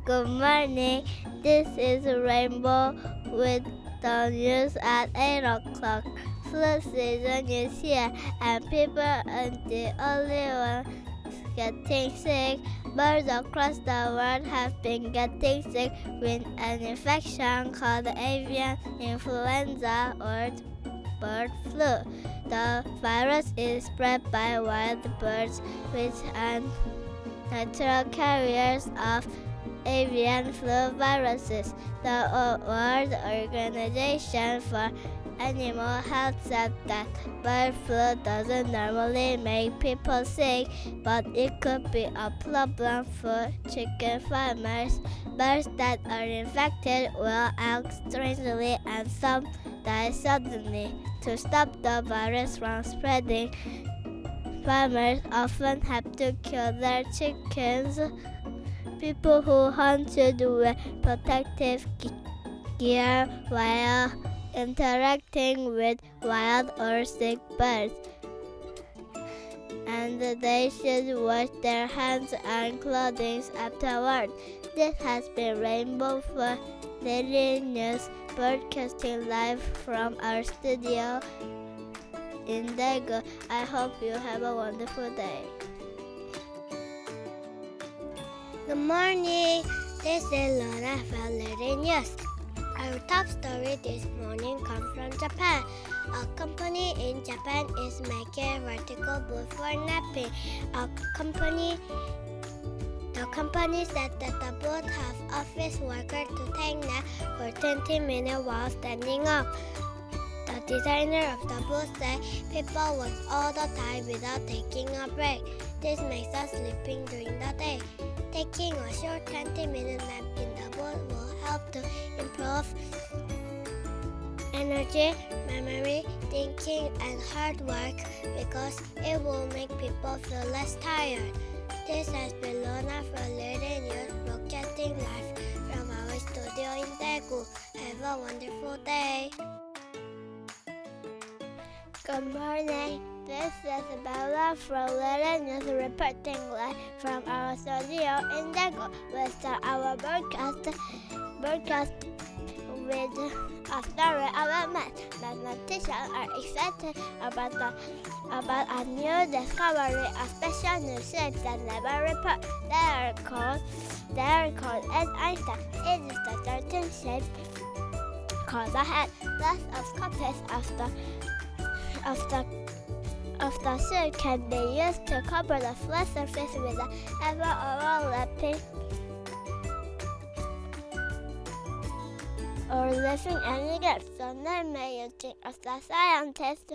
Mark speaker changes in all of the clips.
Speaker 1: Good morning. This is Rainbow with the news at 8 o'clock. Flu season is here and people aren't the only ones getting sick. Birds across the world have been getting sick with an infection called avian influenza or bird flu. The virus is spread by wild birds which are natural carriers of avian flu viruses. The World Organization for Animal Health said that bird flu doesn't normally make people sick, but it could be a problem for chicken farmers. Birds that are infected will act strangely and some die suddenly. To stop the virus from spreading, farmers often have to kill their chickens. People who hunt should wear protective gear while interacting with wild or sick birds, and they should wash their hands and clothing afterward. This has been Rainbow for Daily News, broadcasting live from our studio in Daegu. I hope you have a wonderful day.
Speaker 2: Good morning. This is Lona from Little News. Our top story this morning comes from Japan. A company in Japan is making a vertical booth for napping. The company said that the booth has office workers to take nap for 20 minutes while standing up. The designer of the booth said people work all the time without taking a break. This makes us sleeping during the day. Taking a short 20-minute nap in the booth will help to improve energy, memory, thinking, and hard work because it will make people feel less tired. This has been Lona for Little News, broadcasting live from our studio in Daegu. Have a wonderful day.
Speaker 1: Good morning. This is Bella from Little News reporting live from our studio in Daegu. We start our broadcast with a story about math. Mathematicians are excited about a new discovery, a special new shape that never report. They are called as Einstein. It is the certain shape called the head. Lots of copies of the shape can be used to cover the flat surface with an ever-overlapping or leaving any gaps. The name of the scientist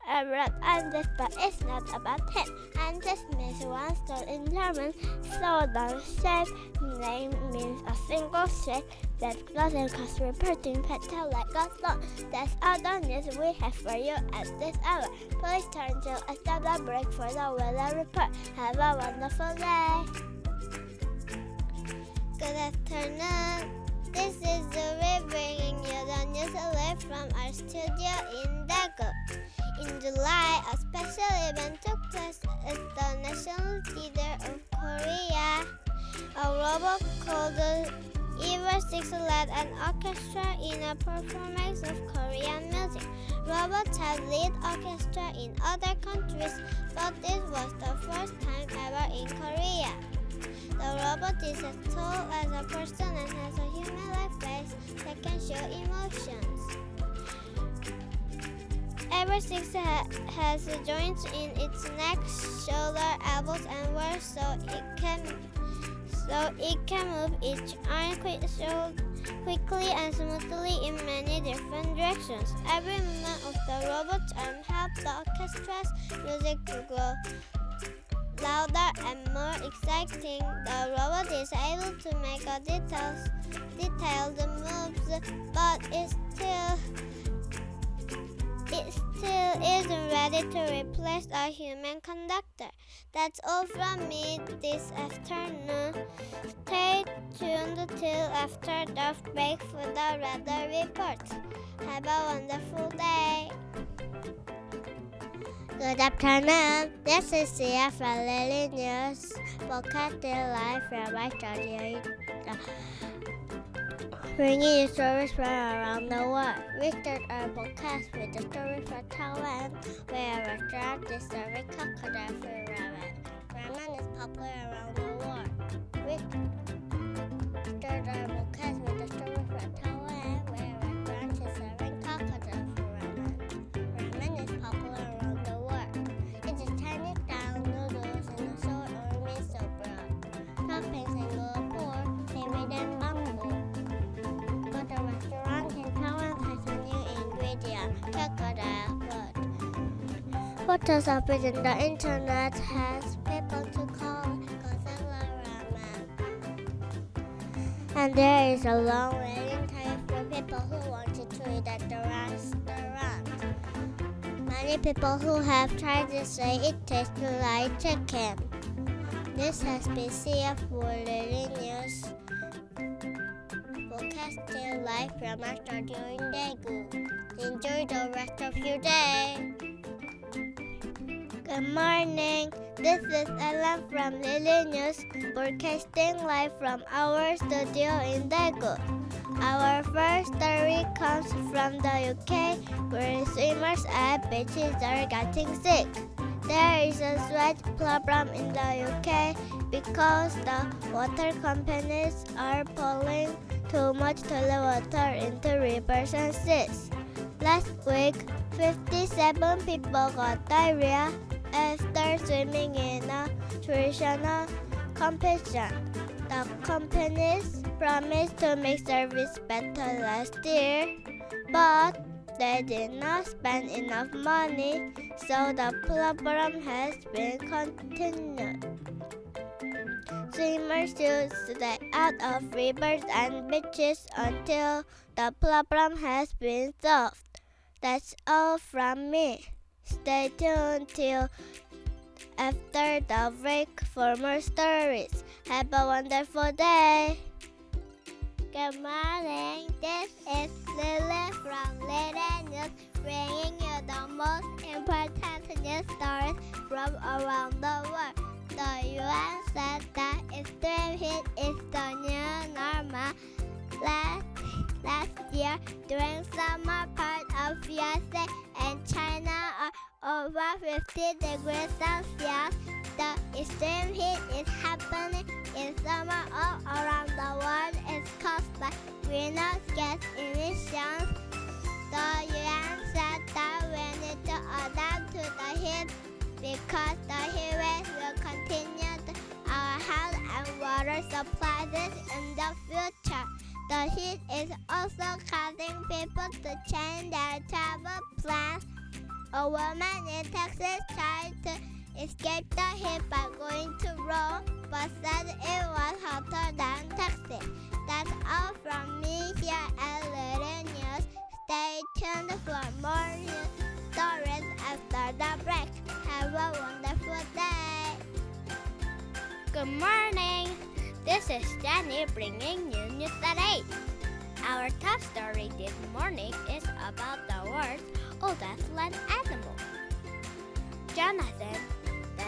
Speaker 1: Albert Einstein, but it's not about him. Einstein means one stone in German, so the shape name means a single shape that doesn't cause repeating pattern like a stone. That's all the news we have for you at this hour. Please turn to after the break for the weather report. Have a wonderful day.
Speaker 2: Good afternoon. This is Zuri bringing you the news live from our studio in Daegu. In July, a special event took place at the National Theater of Korea. A robot called Ever 6 led an orchestra in a performance of Korean music. Robots have led orchestra in other countries, but this was the first time ever in Korea. The robot is as tall as a person and has a human-like face that can show emotions. Ever 6 has joints in its neck, shoulder, elbows, and wrists, so it can move each arm quickly and smoothly in many different directions. Every movement of the robot's arm helps the orchestra's music to grow louder and more exciting. The robot is able to make a detailed moves, but it still isn't ready to replace a human conductor. That's all from me this afternoon. Stay tuned till after the break for the weather report. Have a wonderful day.
Speaker 1: Good afternoon. This is Sia from Lily News
Speaker 2: broadcasting live from our studio, bringing you stories from around the world. We start our podcast with the story from Taiwan, where a restaurant is serving crocodile food ramen. Ramen is popular around the world. We start our podcast with the story from Taiwan, where a restaurant is serving crocodile food ramen. Ramen is popular around the world. It is tiny round noodles in a short or miso broth. Toppings include pork, seaweed, and bamboo. But the restaurant in Taiwan has a new ingredient, crocodile food. Photos of it in the internet has people to call it Godzilla ramen. And there is a long waiting time for people who wanted to eat at the restaurant. Many people who have tried to say it tastes like chicken. This has been CF for Little News, broadcasting live from our studio in Daegu. Enjoy the rest of your day.
Speaker 1: Good morning. This is Ellen from Lily News, broadcasting live from our studio in Daegu. Our first story comes from the UK, where swimmers at beaches are getting sick. There is a sweat problem in the UK because the water companies are pouring too much toilet water into rivers and seas. Last week, 57 people got diarrhea after swimming in a traditional competition. The companies promised to make service better last year, but they did not spend enough money, so the problem has been continued. Swimmers should stay out of rivers and beaches until the problem has been solved. That's all from me. Stay tuned till after the break for more stories. Have a wonderful day.
Speaker 2: Good morning. This is Lily from Little News, bringing you the most important news stories from around the world. The UN said that extreme heat is the new normal. Last year, during summer, part of USA and China are over 50 degrees Celsius. The extreme heat is happening in summer all around the world. It's caused by greenhouse gas emissions. The UN said that we need to adapt to the heat because the heat waves will continue to our health and water supplies in the future. The heat is also causing people to change their travel plans. A woman in Texas tried to escape the heat by going to Rome, but said it was hotter than Texas. That's all from me here at Little News. Stay tuned for more news stories after the break. Have a wonderful day.
Speaker 1: Good morning. This is Jenny bringing you news at 8. Our top story this morning is about the world's oldest land animal. Jonathan, the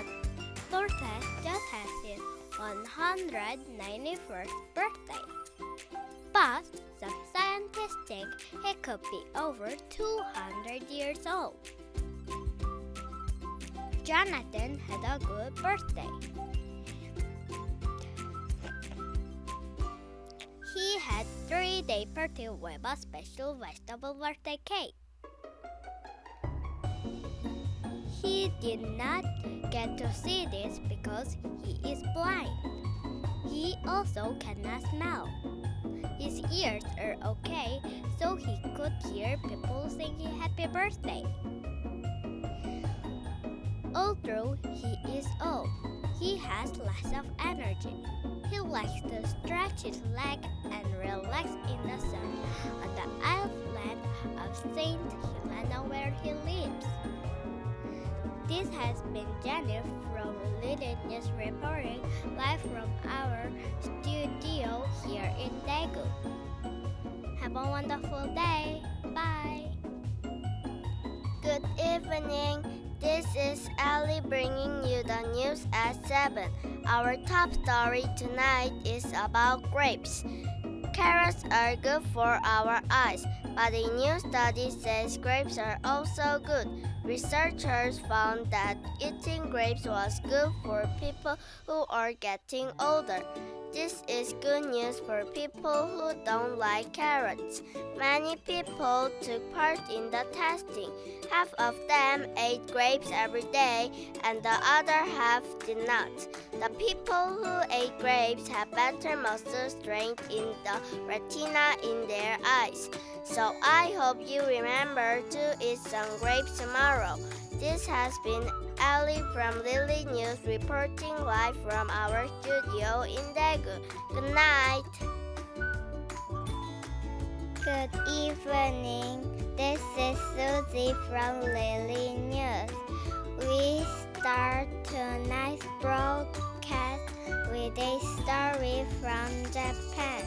Speaker 1: tortoise, just had his 191st birthday. But some scientists think he could be over 200 years old. Jonathan had a good birthday. He had 3-day party with a special vegetable birthday cake. He did not get to see this because he is blind. He also cannot smell. His ears are okay, so he could hear people singing happy birthday. Although he is old, he has lots of energy. He likes to stretch his leg and relax in the sun on the island of Saint Helena where he lives. This has been Jenny from Little News reporting live from our studio here in Daegu. Have a wonderful day. Bye.
Speaker 2: Good evening. This is Ali bringing you the news at 7. Our top story tonight is about grapes. Carrots are good for our eyes, but a new study says grapes are also good. Researchers found that eating grapes was good for people who are getting older. This is good news for people who don't like carrots. Many people took part in the testing. Half of them ate grapes every day, and the other half did not. The people who ate grapes had better muscle strength in the retina in their eyes. So I hope you remember to eat some grapes tomorrow. This has been Ali from Lily News reporting live from our studio in Daegu. Good night.
Speaker 1: Good evening. This is Susie from Lily News. We start tonight's broadcast with a story from Japan.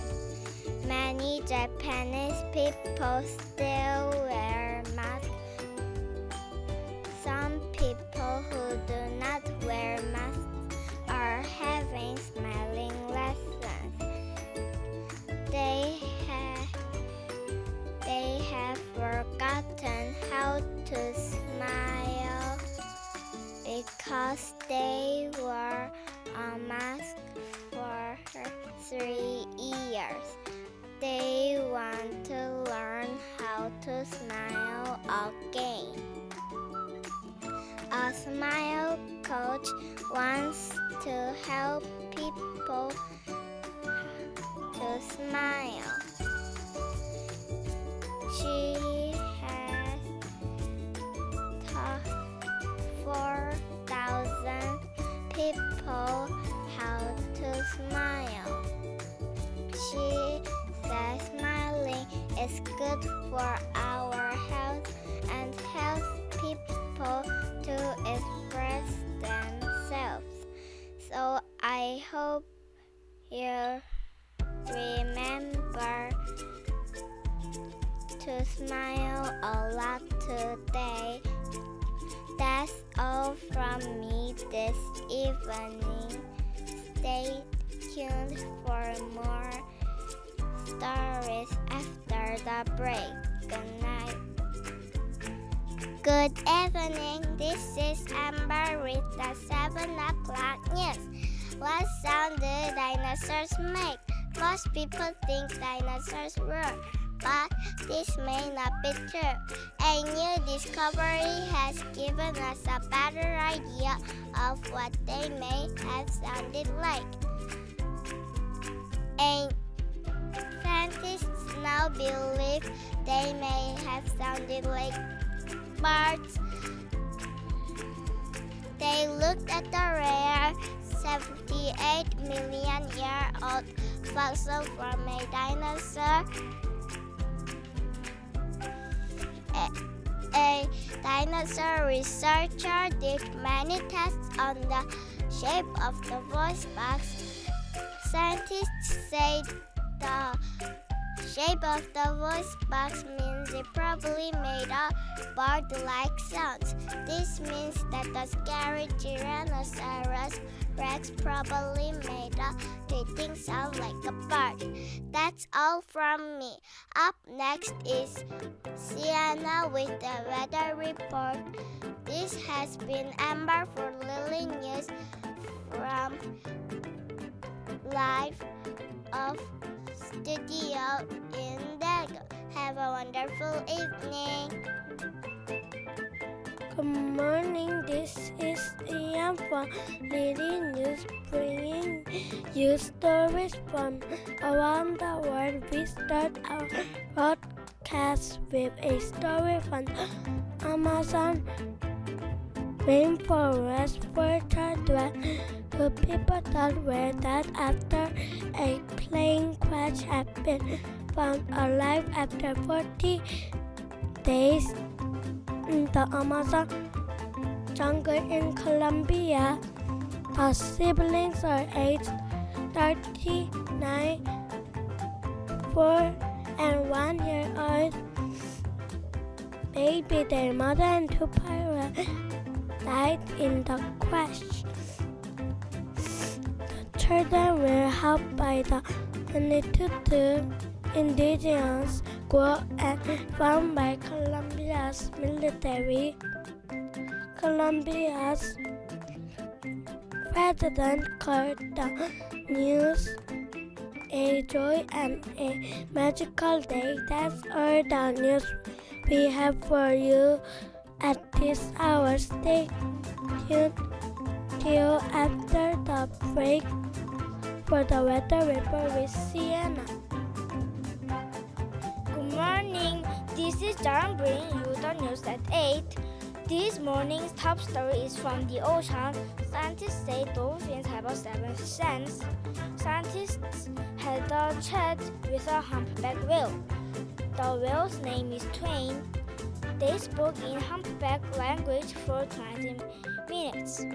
Speaker 1: Many Japanese people still wear masks. Some people who do not wear masks are having smiling lessons. They have forgotten how to smile because they wore a mask for 3 years. They want to learn how to smile again. A smile coach wants to help people to smile. She has taught 4,000 people how to smile. She says smiling is good for our health and helps people to express themselves. So I hope you remember to smile a lot today. That's all from me this evening. Stay tuned for more stories after the break. Good night.
Speaker 2: Good evening. This is Amber with the 7 o'clock news. What sound do dinosaurs make? Most people think dinosaurs roar, but this may not be true. A new discovery has given us a better idea of what they may have sounded like. Scientists now believe they may have sounded like birds. They looked at the rare 78 million year old fossil from a dinosaur. A dinosaur researcher did many tests on the shape of the voice box. Scientists say the shape of the voice box means it probably made a bird-like sounds. This means that the scary Tyrannosaurus Rex probably made a tweeting sound like a bird. That's all from me. Up next is Sienna with the weather report. This has been Amber for Lily News from live of studio in Daegu. Have a wonderful evening.
Speaker 3: Good morning, this is Ian from Lily News bringing you stories from around the world. We start our broadcast with a story from Amazon rainforest forest where the people thought were dead after a plane crash had been found alive after 40 days in the Amazon jungle in Colombia. The siblings are aged 39, 4, and 1 year old. Baby, their mother and 2 parents died in the crash. The children were helped by the 22 indigenous group and found by Colombia's military. Colombia's president called the news a joy and a magical day. That's all the news we have for you at this hour. Stay tuned till after the break for the weather report with Sienna.
Speaker 4: Good morning. This is John bringing you the news at 8. This morning's top story is from the ocean. Scientists say dolphins have a seventh sense. Scientists had a chat with a humpback whale. The whale's name is Twain. They spoke in humpback language for 20 minutes.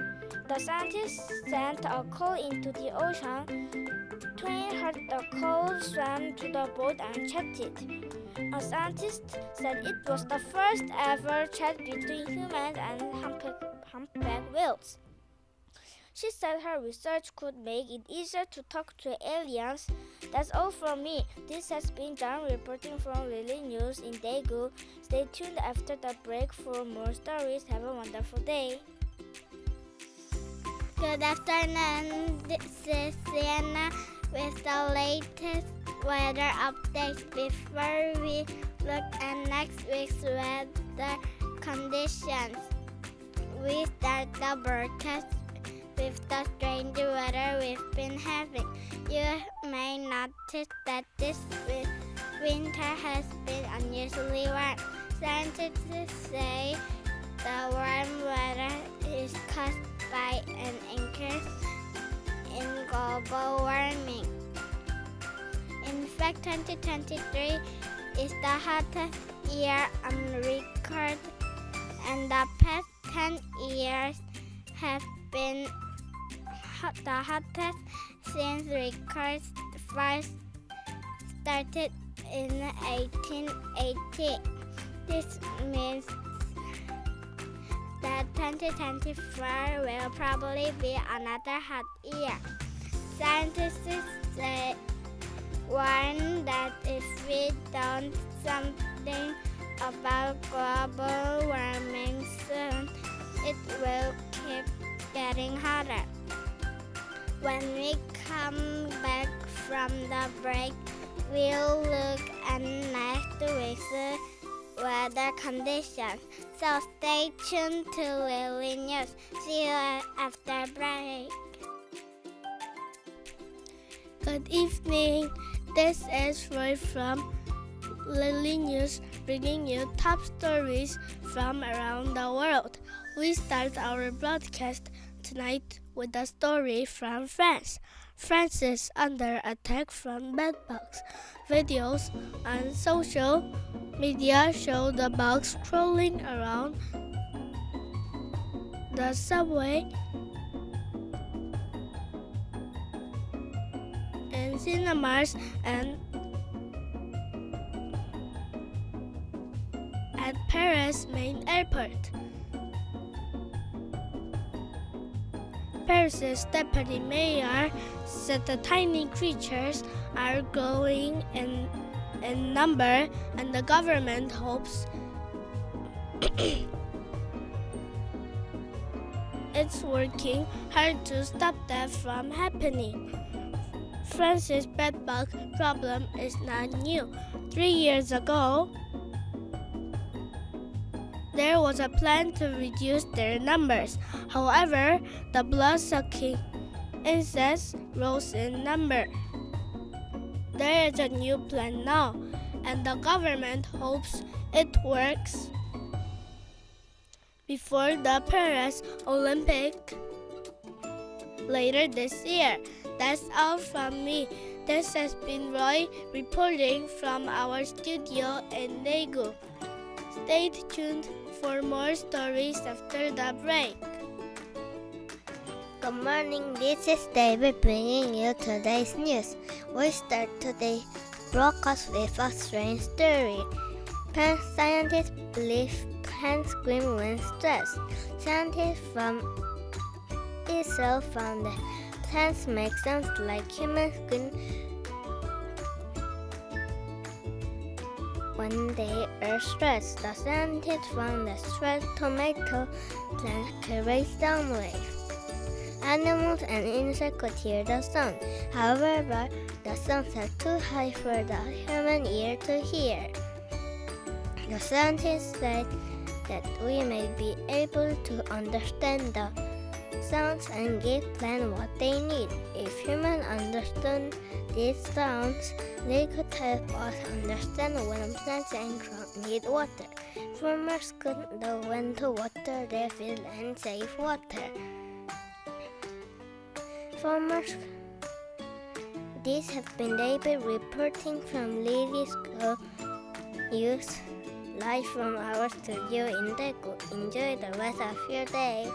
Speaker 4: The scientists sent a call into the ocean. Twain heard the call, swam to the boat, and chatted. A scientist said it was the first ever chat between humans and humpback whales. She said her research could make it easier to talk to aliens. That's all from me. This has been John reporting from Lily News in Daegu. Stay tuned after the break for more stories. Have a wonderful day.
Speaker 1: Good afternoon. This is Sienna with the latest weather updates. Before we look at next week's weather conditions, we start the broadcast with the strange weather we've been having. You may notice that this winter has been unusually warm. Scientists say the warm weather is caused by an increase in global warming. In fact, 2023 is the hottest year on record, and the past 10 years have been the hottest since records first started in 1880. This means that 2024 will probably be another hot year. Scientists say warn that if we don't do something about global warming soon, it will keep getting hotter. When we come back from the break, we'll look at next week's weather conditions. So stay tuned to Lily News. See you after break.
Speaker 3: Good evening. This is Roy from Lily News, bringing you top stories from around the world. We start our broadcast tonight with a story from France. France is under attack from bedbugs. Videos on social media show the bugs crawling around the subway and cinemas and at Paris' main airport. Paris's deputy mayor said the tiny creatures are growing in number, and the government hopes it's working hard to stop that from happening. France's bedbug problem is not new. 3 years ago, there was a plan to reduce their numbers. However, the blood-sucking insects rose in number. There is a new plan now, and the government hopes it works before the Paris Olympics later this year. That's all from me. This has been Roy reporting from our studio in Daegu. Stay tuned for more stories after the break.
Speaker 2: Good morning, this is David bringing you today's news. We start today's broadcast with a strange story. Scientists believe
Speaker 1: can scream when stressed. Scientists from Israel found that plants make sounds like humans scream when they are stressed. The scientists found that stressed tomato plants can raise sound waves. Animals and insects could hear the sound. However, the sounds are too high for the human ear to hear. The scientists said that we may be able to understand the sounds and give plants what they need. If humans understood these sounds, they could help us understand when plants and crops need water. Farmers could know when to water their fields and save water. This has been David reporting from Lily School Youth live from our studio in Daegu. Enjoy the rest of your day.